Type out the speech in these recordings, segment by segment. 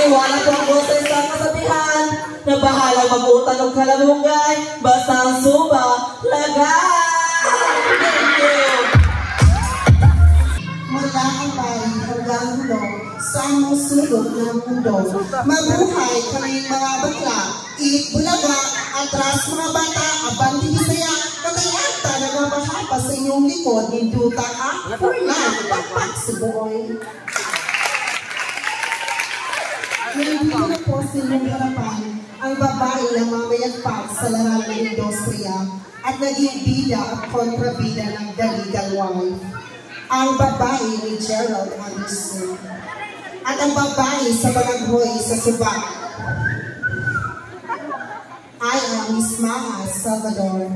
Iniwala ko ang sa isang kasabihan na bahala mag-utang ng kalalugay basta ang suba lagay. Thank you. Mula ang bayan hanggang hulog sa among sulog ng mundo. Mabuhay kaming mga bakla, Bulaga, atras mga bata, Abante Bisaya, katayata na nabahapa sa inyong likod, Ninduta ka, Furlan, Pakpak, Subuoy. Nandito na po sa inyong harapan ang babae na mamayagpag sa larangan ng industriya at naging bida at kontrabida ng The Legal Wife. Ang babae ni Gerald Anderson at ang babae sa Balaghoy sa Suba. I am Miss Maha Salvador.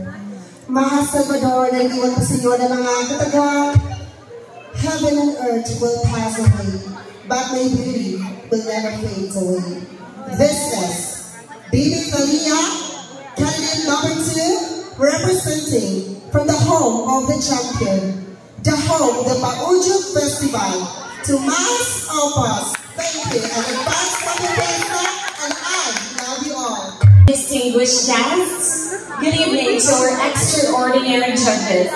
Maha Salvador, nag-iwan ko sa inyo ng mga katagang heaven and earth will pass away, but my beauty will never fade away. This is Bibi Thalia, candidate number 2, representing from the home of the champion, the home of the Paujuk Festival, to Mas Opas. Thank you, and advance Happy Birthday, and I love you all. Distinguished guests, good evening to our extraordinary judges.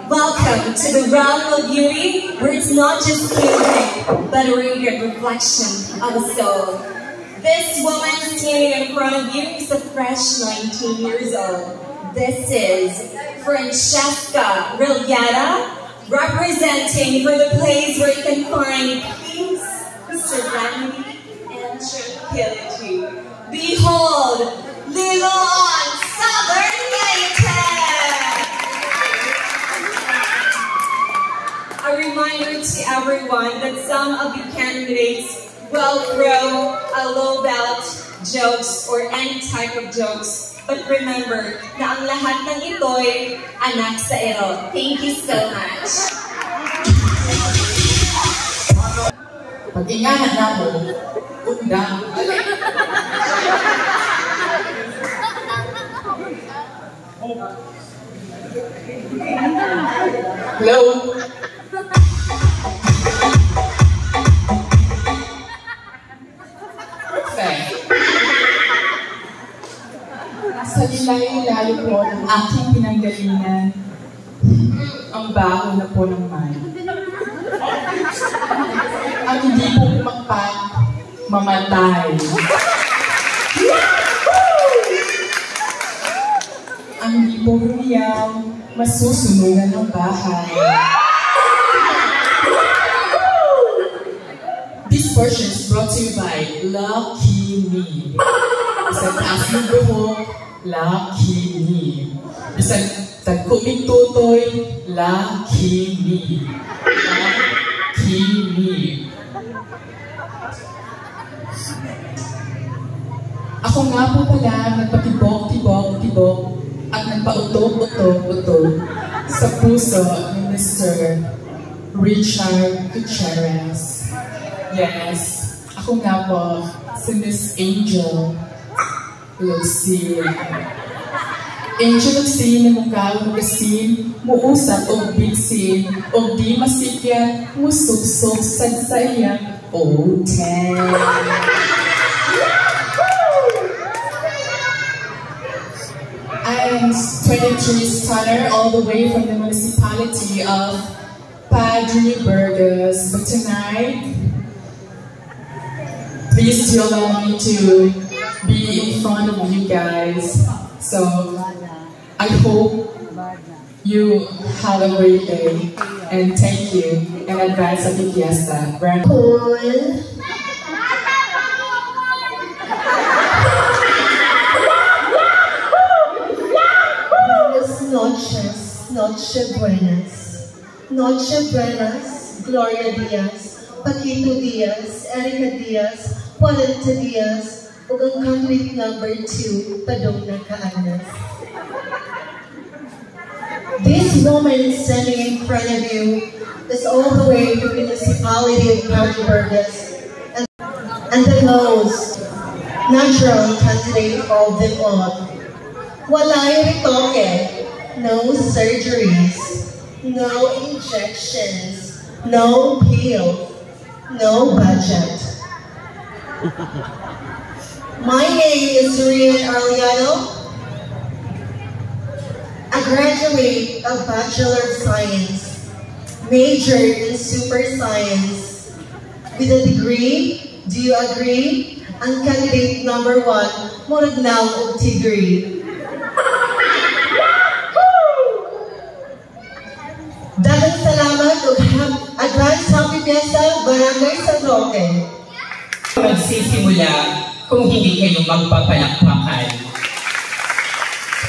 Welcome to the realm of beauty, where it's not just beauty, but a radiant reflection of the soul. This woman standing in front of you is a fresh 19 years old. This is Francesca Rillietta, representing for the place where you can find peace, serenity, and tranquility. Behold, Lilon Southern United! A reminder to everyone that some of the candidates will throw a low belt jokes or any type of jokes. But remember na ang lahat ng ito'y anak sa iro. Thank you so much. Pag-ingahan na mo, undang. Hello? Sa lilayo-layo po ng aking pinanggalingan, ang baho na po ng mind. Ang hindi po pumakpak, mamatay. Ang hindi po humiyaw, masusunugan ng bahay. This portion is brought to you by Lucky Me. Isang taas ng buhok, Lucky Me. Isang tagkuming tutoy, Lucky Me. Lucky Me. Ako nga po pala nagpatibok-tibok-tibok at nagpautok-utok-utok sa puso ni Mr. Richard Gutierrez. Yes, ako nga po si Miss Angel Lucille. Angel Lucille na mukha magasin, muusap o bitsin, o di masikyan, musubsob sa sayang hotel. I am 23 Stunner, all the way from the municipality of Padre Burgos. But tonight, please do allow me to be in front of you guys. So, I hope you have a great day, and thank you in advance of the fiesta. Noche Buenas, Gloria Diaz, Paquito Diaz, Erica Diaz, Juanita Diaz, ug ang candidate number 2, Padong na Kaanas. This woman standing in front of you is all the way from the municipality of Padre Burgos and the most natural candidate of them all. Walay ritoke, no surgeries, no injections, no pills, no budget. My name is Rian Arellano, a graduate of Bachelor of Science, majored in Super Science. With a degree, do you agree? Ang candidate number 1, murag now og degree. Daghang salamat ug advance happy fiesta, Barangay San Roque. Magsisimula kung hindi kayo magpapalakpakan.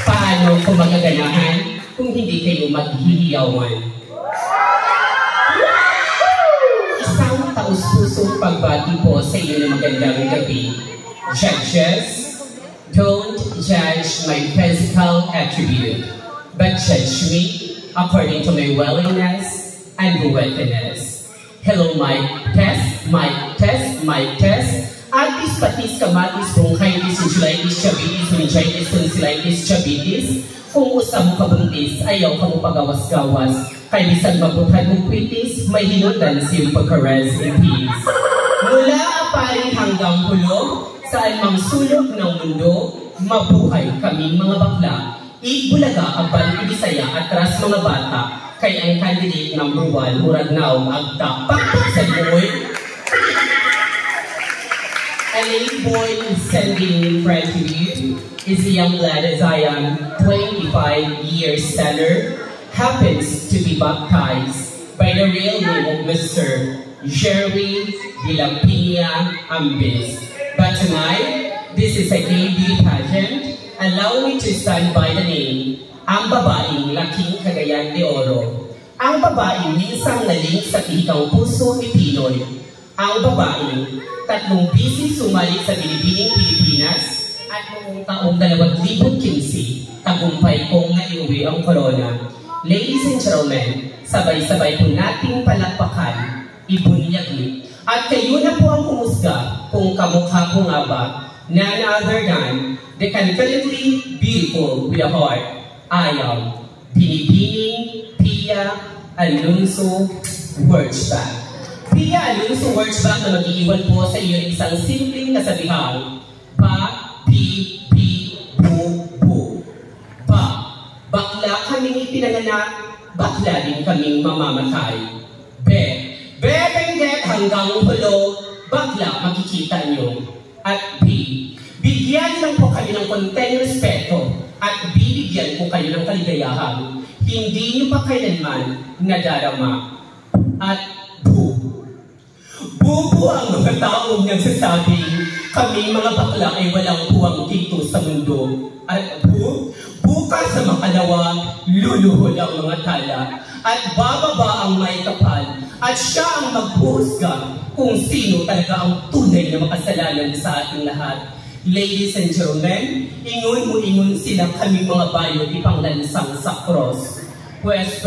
Paano kung magaganahan kung hindi kayo maghihiyawan? Isang taus-pusong pagbati po sa inyo ng magandang gabi. Judges, don't judge my physical attribute, but judge me according to my willingness and witness. Hello, mic test, mic test, mic test. Atis, patis, kamatis, bronchitis, tonsillitis, chabitis, meningitis, tonsillitis, chabitis. Kung usap mo kabuntis, ayaw ka mo pagawas-gawas. Kay bisan mabuthan mong kwitis, may hinutan siyang pagka-rest in peace. Mula apari hanggang hulo, saan mang sulok ng mundo, mabuhay kaming mga bakla. Ibulaga, aban, ibisaya, atras mga bata, kay ang candidate number 1, murag naong agta. Pakpak sa buhay. A lady boy sending in front of you is a young lad as I am, 25 years standard, happens to be baptized by the real name of Mr. Jerry Villapina Ambis. But tonight, this is a gay beauty pageant. Allow me to stand by the name, ang babaeng laking Cagayan de Oro. Ang babaeng minsang naling sa pihikang puso ni Pinoy. Ang babaeng 3 bisis sumali sa Binibining Pilipinas at noong taong 2015, tagumpay kong naiuwi ang corona. Ladies and gentlemen, sabay-sabay po nating palakpakan, ibunyagi, at kayo na po ang humusga kung kamukha ko nga ba, none other than the confidently beautiful with a heart. I am Binibining Pia Alonso Wurtzbach. Pia Alonso Wurtzbach na mag-iiwan po sa iyo ng isang simpleng kasabihang pa-pi-pi-bu-bu. Pa, bakla kaming ipinanganak, bakla din kaming mamamatay. Be, be-bendet hanggang hulo, bakla makikita nyo. At B, bigyan lang po kayo ng konting respeto at bibigyan po kayo ng kaligayahan. Hindi nyo pa kailanman nadarama. At bubu ang mga taong nagsasabing kami mga bakla ay walang puwang dito sa mundo. At bukas sa makalawa, luluhod ang mga tala at bababa ang may kapal at siya ang maghuhusga kung sino talaga ang tunay na makasalanan sa ating lahat. Ladies and gentlemen, ingon mo ingon sila kaming mga bayo ipanglansang sa cross. Pwes,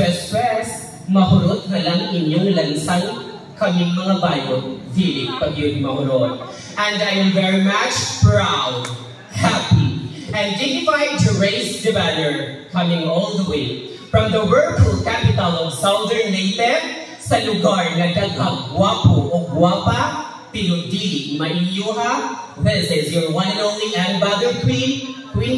mahurot na lang inyong lansang kaming mga bayo, dili pag yun mahurot. And I am very much proud, happy, and dignified to raise the banner coming all the way from the whirlpool capital of Southern Leyte sa lugar na daghang gwapo o gwapa, pero dili maiyuha. This is your one and only unbothered queen, Queen